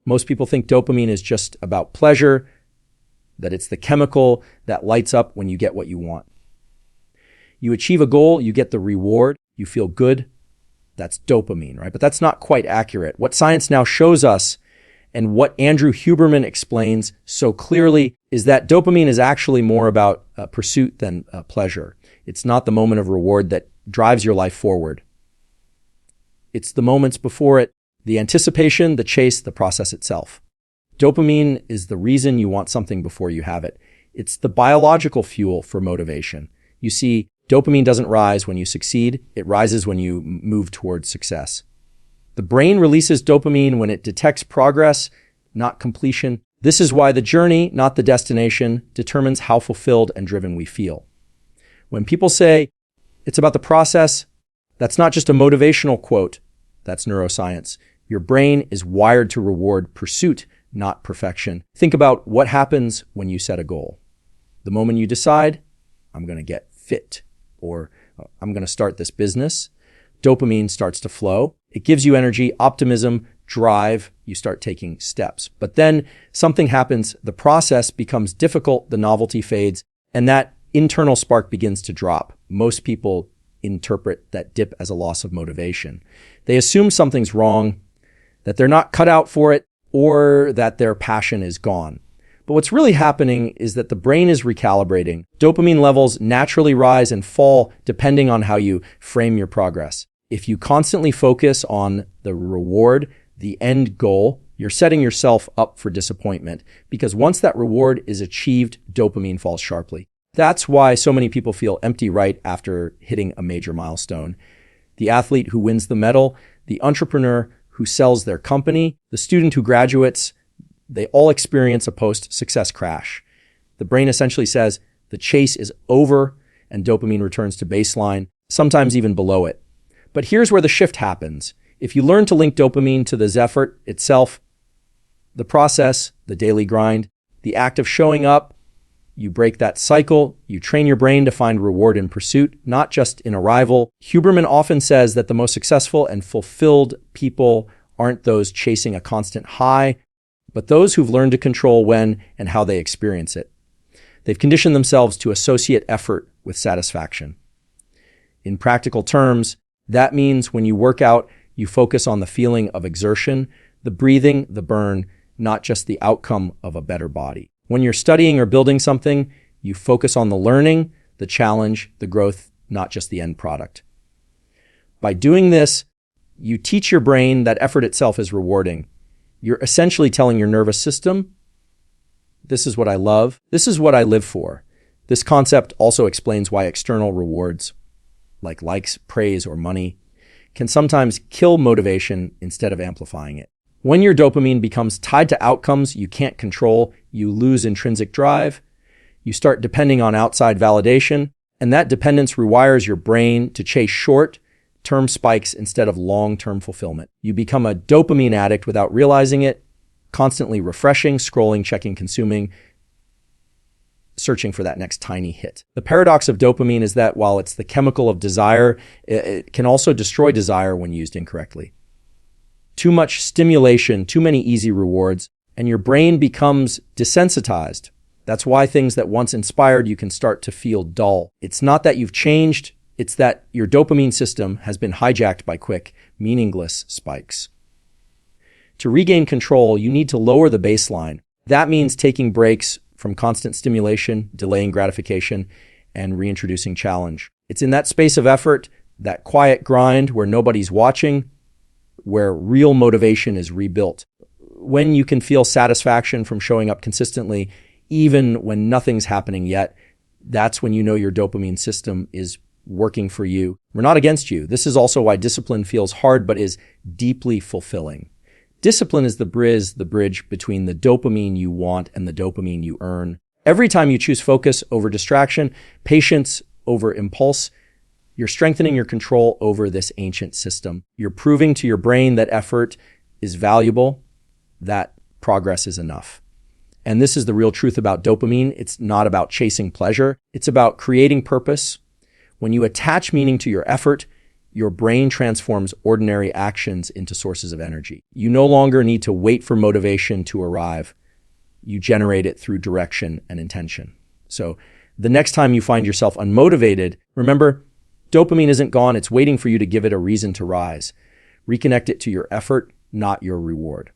Most people think dopamine is just about pleasure, that it's the chemical that lights up when you get what you want. You achieve a goal, you get the reward, you feel good. That's dopamine, right? But that's not quite accurate. What science now shows us, and what Andrew Huberman explains so clearly, is that dopamine is actually more about pursuit than pleasure. It's not the moment of reward that drives your life forward. It's the moments before it, the anticipation, the chase, the process itself. Dopamine is the reason you want something before you have it. It's the biological fuel for motivation. You see, dopamine doesn't rise when you succeed. It rises when you move towards success. The brain releases dopamine when it detects progress, not completion. This is why the journey, not the destination, determines how fulfilled and driven we feel. When people say it's about the process, that's not just a motivational quote. That's neuroscience. Your brain is wired to reward pursuit, not perfection. Think about what happens when you set a goal. The moment you decide, I'm going to get fit, or I'm going to start this business, dopamine starts to flow. It gives you energy, optimism, drive. You start taking steps. But then something happens. The process becomes difficult. The novelty fades, and that internal spark begins to drop. Most people interpret that dip as a loss of motivation. They assume something's wrong, that they're not cut out for it, or that their passion is gone. But what's really happening is that the brain is recalibrating. Dopamine levels naturally rise and fall depending on how you frame your progress. If you constantly focus on the reward, the end goal, you're setting yourself up for disappointment, because once that reward is achieved, dopamine falls sharply. That's why so many people feel empty right after hitting a major milestone. The athlete who wins the medal, the entrepreneur who sells their company, the student who graduates, they all experience a post-success crash. The brain essentially says the chase is over and dopamine returns to baseline, sometimes even below it. But here's where the shift happens. If you learn to link dopamine to the effort itself, the process, the daily grind, the act of showing up, you break that cycle, you train your brain to find reward in pursuit, not just in arrival. Huberman often says that the most successful and fulfilled people aren't those chasing a constant high, but those who've learned to control when and how they experience it. They've conditioned themselves to associate effort with satisfaction. In practical terms, that means when you work out, you focus on the feeling of exertion, the breathing, the burn, not just the outcome of a better body. When you're studying or building something, you focus on the learning, the challenge, the growth, not just the end product. By doing this, you teach your brain that effort itself is rewarding. You're essentially telling your nervous system, this is what I love, this is what I live for. This concept also explains why external rewards, like likes, praise, or money, can sometimes kill motivation instead of amplifying it. When your dopamine becomes tied to outcomes you can't control, you lose intrinsic drive, you start depending on outside validation, and that dependence rewires your brain to chase short-term spikes instead of long-term fulfillment. You become a dopamine addict without realizing it, constantly refreshing, scrolling, checking, consuming, searching for that next tiny hit. The paradox of dopamine is that while it's the chemical of desire, it can also destroy desire when used incorrectly. Too much stimulation, too many easy rewards, and your brain becomes desensitized. That's why things that once inspired you can start to feel dull. It's not that you've changed, it's that your dopamine system has been hijacked by quick, meaningless spikes. To regain control, you need to lower the baseline. That means taking breaks from constant stimulation, delaying gratification, and reintroducing challenge. It's in that space of effort, that quiet grind where nobody's watching, where real motivation is rebuilt. When you can feel satisfaction from showing up consistently, even when nothing's happening yet, that's when you know your dopamine system is working for you. We're not against you. This is also why discipline feels hard, but is deeply fulfilling. Discipline is the bridge between the dopamine you want and the dopamine you earn. Every time you choose focus over distraction, patience over impulse, you're strengthening your control over this ancient system. You're proving to your brain that effort is valuable, that progress is enough. And this is the real truth about dopamine. It's not about chasing pleasure. It's about creating purpose. When you attach meaning to your effort, your brain transforms ordinary actions into sources of energy. You no longer need to wait for motivation to arrive. You generate it through direction and intention. So the next time you find yourself unmotivated, remember, dopamine isn't gone. It's waiting for you to give it a reason to rise. Reconnect it to your effort, not your reward.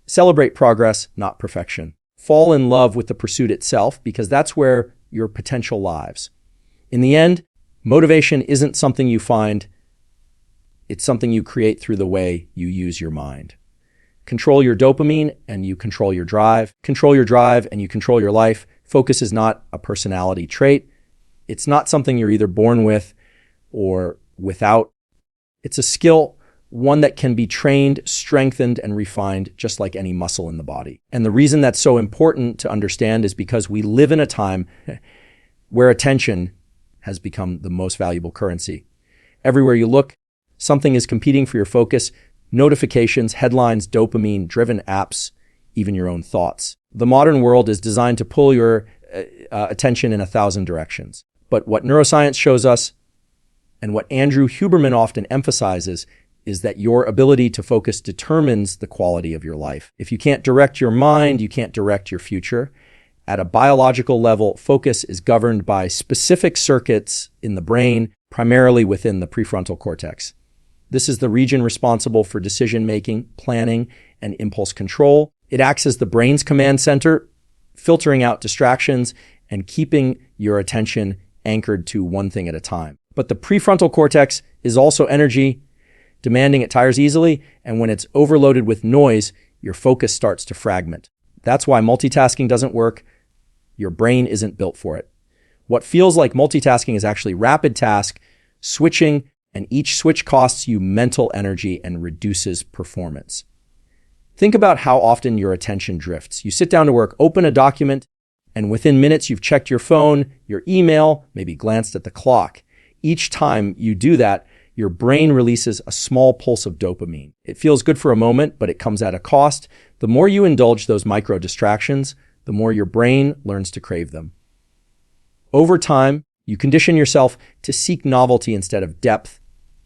Celebrate progress, not perfection. Fall in love with the pursuit itself, because that's where your potential lies. In the end, motivation isn't something you find. It's something you create through the way you use your mind. Control your dopamine and you control your drive. Control your drive and you control your life. Focus is not a personality trait. It's not something you're either born with or without. It's a skill, one that can be trained, strengthened, and refined just like any muscle in the body. And the reason that's so important to understand is because we live in a time where attention has become the most valuable currency. Everywhere you look, something is competing for your focus. Notifications, headlines, dopamine-driven apps, even your own thoughts. The modern world is designed to pull your attention in 1,000 directions. But what neuroscience shows us, and what Andrew Huberman often emphasizes, is that your ability to focus determines the quality of your life. If you can't direct your mind, you can't direct your future. At a biological level, focus is governed by specific circuits in the brain, primarily within the prefrontal cortex. This is the region responsible for decision-making, planning, and impulse control. It acts as the brain's command center, filtering out distractions and keeping your attention anchored to one thing at a time. But the prefrontal cortex is also energy demanding. It tires easily, and when it's overloaded with noise, your focus starts to fragment. That's why multitasking doesn't work. Your brain isn't built for it. What feels like multitasking is actually rapid task, switching, and each switch costs you mental energy and reduces performance. Think about how often your attention drifts. You sit down to work, open a document, and within minutes you've checked your phone, your email, maybe glanced at the clock. Each time you do that, your brain releases a small pulse of dopamine. It feels good for a moment, but it comes at a cost. The more you indulge those micro distractions, the more your brain learns to crave them. Over time, you condition yourself to seek novelty instead of depth.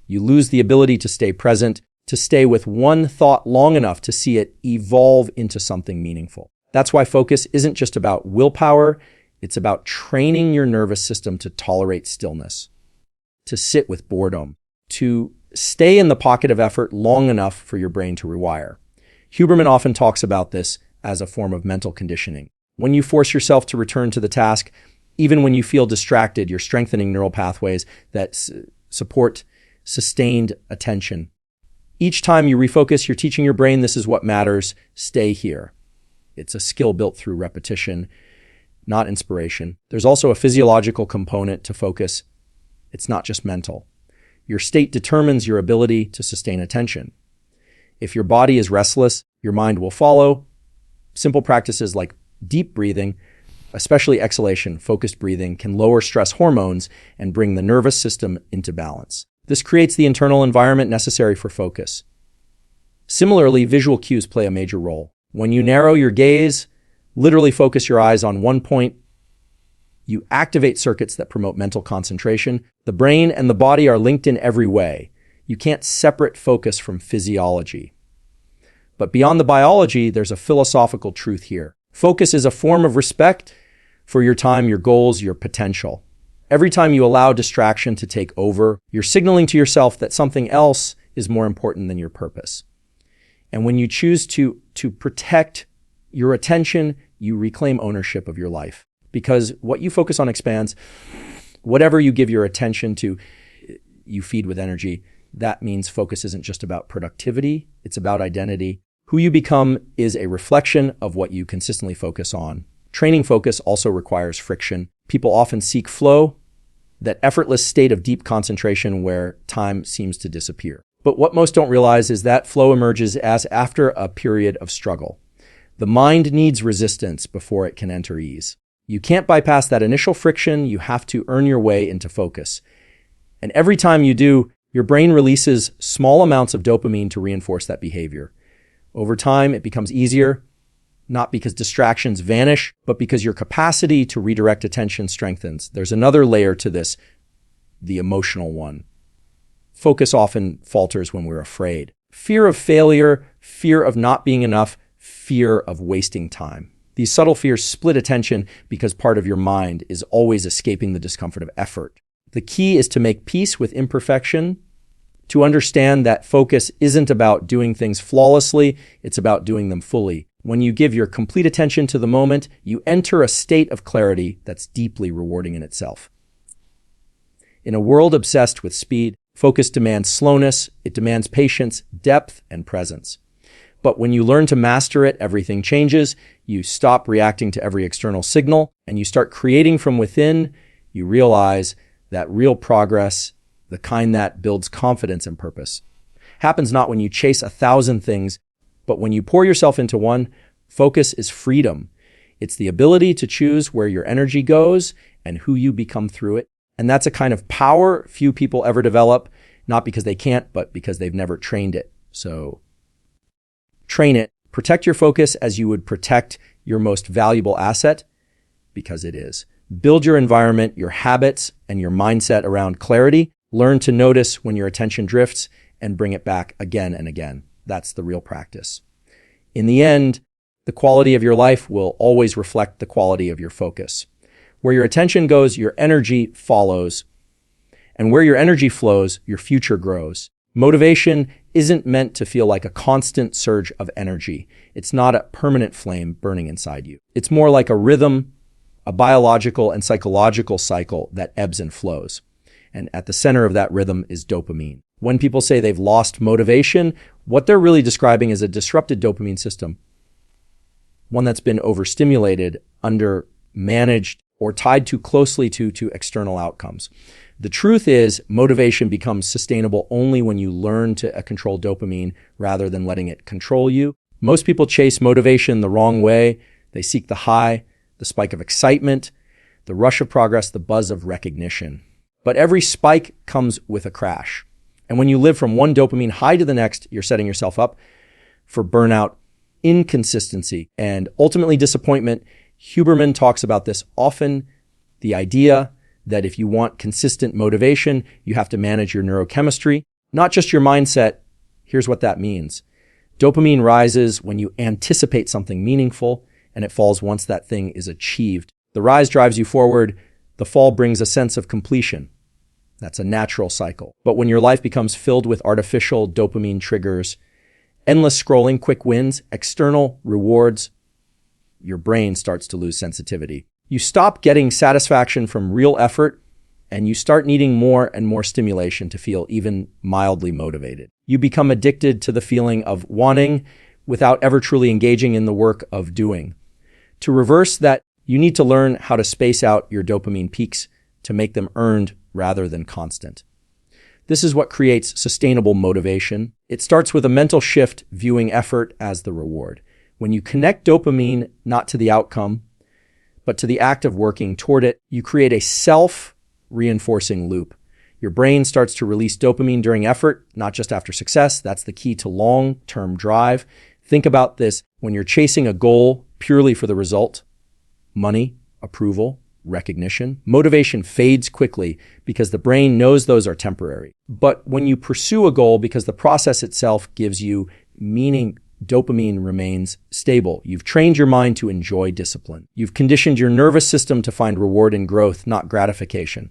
You lose the ability to stay present, to stay with one thought long enough to see it evolve into something meaningful. That's why focus isn't just about willpower. It's about training your nervous system to tolerate stillness, to sit with boredom, to stay in the pocket of effort long enough for your brain to rewire. Huberman often talks about this as a form of mental conditioning. When you force yourself to return to the task, even when you feel distracted, you're strengthening neural pathways that support sustained attention. Each time you refocus, you're teaching your brain this is what matters. Stay here. It's a skill built through repetition, not inspiration. There's also a physiological component to focus. It's not just mental. Your state determines your ability to sustain attention. If your body is restless, your mind will follow. Simple practices like deep breathing, especially exhalation, focused breathing, can lower stress hormones and bring the nervous system into balance. This creates the internal environment necessary for focus. Similarly, visual cues play a major role. When you narrow your gaze, literally focus your eyes on one point, you activate circuits that promote mental concentration. The brain and the body are linked in every way. You can't separate focus from physiology. But beyond the biology, there's a philosophical truth here. Focus is a form of respect for your time, your goals, your potential. Every time you allow distraction to take over, you're signaling to yourself that something else is more important than your purpose. And when you choose to protect your attention, you reclaim ownership of your life. Because what you focus on expands. Whatever you give your attention to, you feed with energy. That means focus isn't just about productivity, it's about identity. Who you become is a reflection of what you consistently focus on. Training focus also requires friction. People often seek flow, that effortless state of deep concentration where time seems to disappear. But what most don't realize is that flow emerges as after a period of struggle. The mind needs resistance before it can enter ease. You can't bypass that initial friction. You have to earn your way into focus. And every time you do, your brain releases small amounts of dopamine to reinforce that behavior. Over time, it becomes easier, not because distractions vanish, but because your capacity to redirect attention strengthens. There's another layer to this, the emotional one. Focus often falters when we're afraid. Fear of failure, fear of not being enough, fear of wasting time. These subtle fears split attention because part of your mind is always escaping the discomfort of effort. The key is to make peace with imperfection, to understand that focus isn't about doing things flawlessly, it's about doing them fully. When you give your complete attention to the moment, you enter a state of clarity that's deeply rewarding in itself. In a world obsessed with speed, focus demands slowness, it demands patience, depth, and presence. But when you learn to master it, everything changes. You stop reacting to every external signal, and you start creating from within. You realize that real progress, the kind that builds confidence and purpose, happens not when you chase 1,000 things, but when you pour yourself into one. Focus is freedom. It's the ability to choose where your energy goes and who you become through it. And that's a kind of power few people ever develop, not because they can't, but because they've never trained it. So train it. Protect your focus as you would protect your most valuable asset, because it is. Build your environment, your habits, and your mindset around clarity. Learn to notice when your attention drifts and bring it back again and again. That's the real practice. In the end, the quality of your life will always reflect the quality of your focus. Where your attention goes, your energy follows. And where your energy flows, your future grows. Motivation isn't meant to feel like a constant surge of energy. It's not a permanent flame burning inside you. It's more like a rhythm, a biological and psychological cycle that ebbs and flows. And at the center of that rhythm is dopamine. When people say they've lost motivation, what they're really describing is a disrupted dopamine system, one that's been overstimulated, undermanaged, or tied too closely to external outcomes. The truth is, motivation becomes sustainable only when you learn to control dopamine rather than letting it control you. Most people chase motivation the wrong way. They seek the high, the spike of excitement, the rush of progress, the buzz of recognition. But every spike comes with a crash. And when you live from one dopamine high to the next, you're setting yourself up for burnout, inconsistency, and ultimately disappointment. Huberman talks about this often, the idea that if you want consistent motivation, you have to manage your neurochemistry, not just your mindset. Here's what that means. Dopamine rises when you anticipate something meaningful, and it falls once that thing is achieved. The rise drives you forward. The fall brings a sense of completion. That's a natural cycle. But when your life becomes filled with artificial dopamine triggers, endless scrolling, quick wins, external rewards, your brain starts to lose sensitivity. You stop getting satisfaction from real effort, and you start needing more and more stimulation to feel even mildly motivated. You become addicted to the feeling of wanting without ever truly engaging in the work of doing. To reverse that, you need to learn how to space out your dopamine peaks to make them earned rather than constant. This is what creates sustainable motivation. It starts with a mental shift viewing effort as the reward. When you connect dopamine not to the outcome, but to the act of working toward it, you create a self-reinforcing loop. Your brain starts to release dopamine during effort, not just after success. That's the key to long-term drive. Think about this. When you're chasing a goal purely for the result, money, approval, recognition, motivation fades quickly because the brain knows those are temporary. But when you pursue a goal because the process itself gives you meaning, dopamine remains stable. You've trained your mind to enjoy discipline. You've conditioned your nervous system to find reward in growth, not gratification.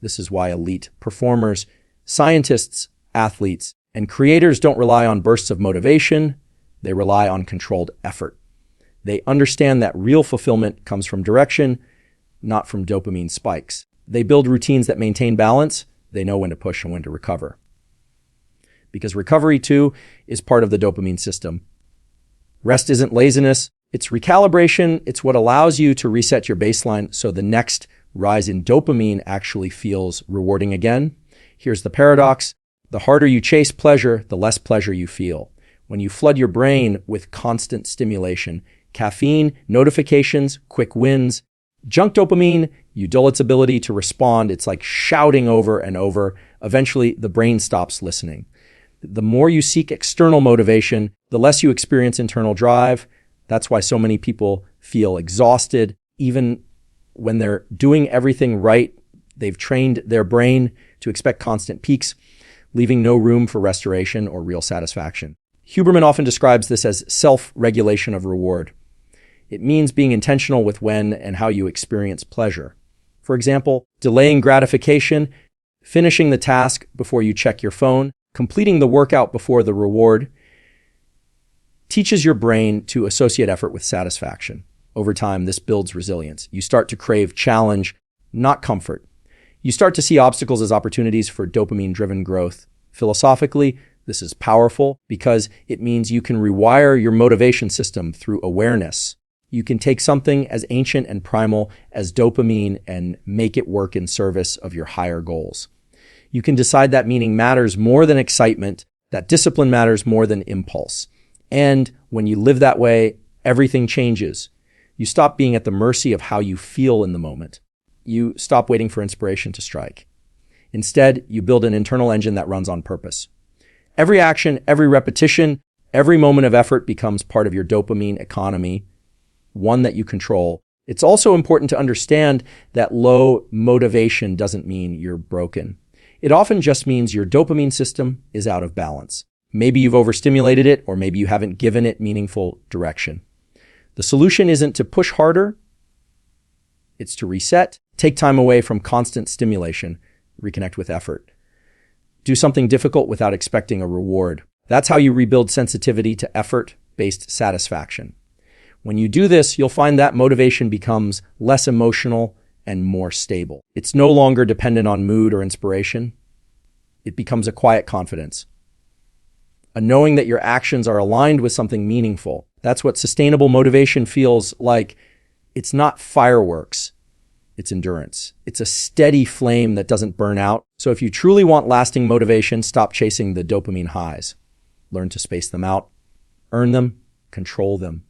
This is why elite performers, scientists, athletes, and creators don't rely on bursts of motivation. They rely on controlled effort. They understand that real fulfillment comes from direction, not from dopamine spikes. They build routines that maintain balance. They know when to push and when to recover. Because recovery, too, is part of the dopamine system. Rest isn't laziness. It's recalibration. It's what allows you to reset your baseline so the next rise in dopamine actually feels rewarding again. Here's the paradox. The harder you chase pleasure, the less pleasure you feel. When you flood your brain with constant stimulation, caffeine, notifications, quick wins, junk dopamine, you dull its ability to respond. It's like shouting over and over. Eventually, the brain stops listening. The more you seek external motivation, the less you experience internal drive. That's why so many people feel exhausted. Even when they're doing everything right, they've trained their brain to expect constant peaks. leaving no room for restoration or real satisfaction. Huberman often describes this as self-regulation of reward. It means being intentional with when and how you experience pleasure. For example, delaying gratification, finishing the task before you check your phone, completing the workout before the reward, teaches your brain to associate effort with satisfaction. Over time, this builds resilience. You start to crave challenge, not comfort. You start to see obstacles as opportunities for dopamine-driven growth. Philosophically, this is powerful because it means you can rewire your motivation system through awareness. You can take something as ancient and primal as dopamine and make it work in service of your higher goals. You can decide that meaning matters more than excitement, that discipline matters more than impulse. And when you live that way, everything changes. You stop being at the mercy of how you feel in the moment. You stop waiting for inspiration to strike. Instead, you build an internal engine that runs on purpose. Every action, every repetition, every moment of effort becomes part of your dopamine economy, one that you control. It's also important to understand that low motivation doesn't mean you're broken. It often just means your dopamine system is out of balance. Maybe you've overstimulated it, or maybe you haven't given it meaningful direction. The solution isn't to push harder. It's to reset, take time away from constant stimulation, reconnect with effort. Do something difficult without expecting a reward. That's how you rebuild sensitivity to effort-based satisfaction. When you do this, you'll find that motivation becomes less emotional and more stable. It's no longer dependent on mood or inspiration. It becomes a quiet confidence, a knowing that your actions are aligned with something meaningful. That's what sustainable motivation feels like. It's not fireworks. It's endurance. It's a steady flame that doesn't burn out. So if you truly want lasting motivation, stop chasing the dopamine highs. Learn to space them out, earn them, control them.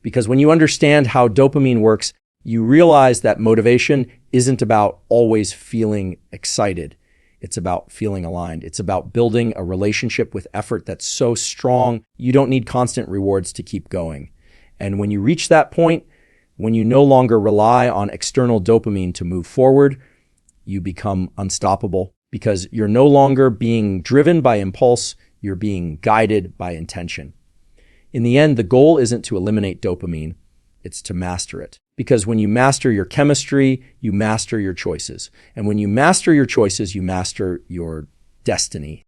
Because when you understand how dopamine works, you realize that motivation isn't about always feeling excited. It's about feeling aligned. It's about building a relationship with effort that's so strong, you don't need constant rewards to keep going. And when you reach that point, when you no longer rely on external dopamine to move forward, you become unstoppable because you're no longer being driven by impulse, you're being guided by intention. In the end, the goal isn't to eliminate dopamine, it's to master it. Because when you master your chemistry, you master your choices. And when you master your choices, you master your destiny.